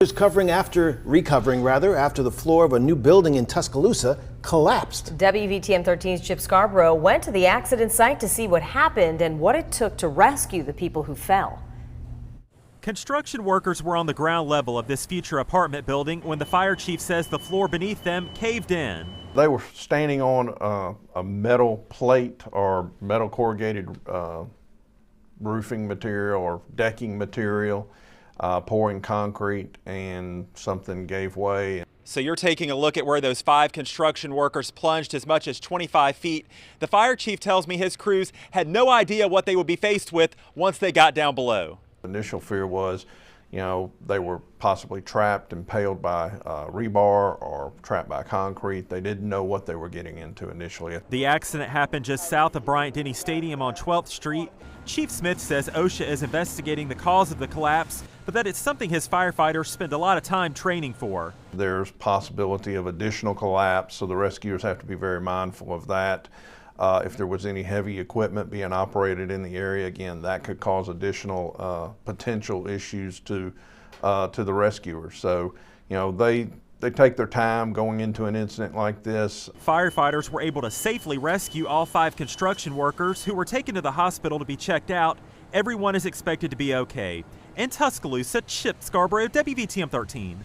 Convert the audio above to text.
Is recovering after the floor of a new building in Tuscaloosa collapsed. WVTM 13's Chip Scarborough went to the accident site to see what happened and what it took to rescue the people who fell. Construction workers were on the ground level of this future apartment building when the fire chief says the floor beneath them caved in. They were standing on a metal plate or metal corrugated roofing material or decking material, pouring concrete, and something gave way. So you're taking a look at where those 5 construction workers plunged as much as 25 feet. The fire chief tells me his crews had no idea what they would be faced with once they got down below. The initial fear was, they were possibly trapped, impaled by rebar or trapped by concrete. They didn't know what they were getting into initially. The accident happened just south of Bryant-Denny Stadium on 12th Street. Chief Smith says OSHA is investigating the cause of the collapse, but that it's something his firefighters spend a lot of time training for. There's possibility of additional collapse, so the rescuers have to be very mindful of that. If there was any heavy equipment being operated in the area, again, that could cause additional potential issues to the rescuers. So, they take their time going into an incident like this. Firefighters were able to safely rescue all 5 construction workers who were taken to the hospital to be checked out. Everyone is expected to be okay. In Tuscaloosa, Chip Scarborough, WVTM 13.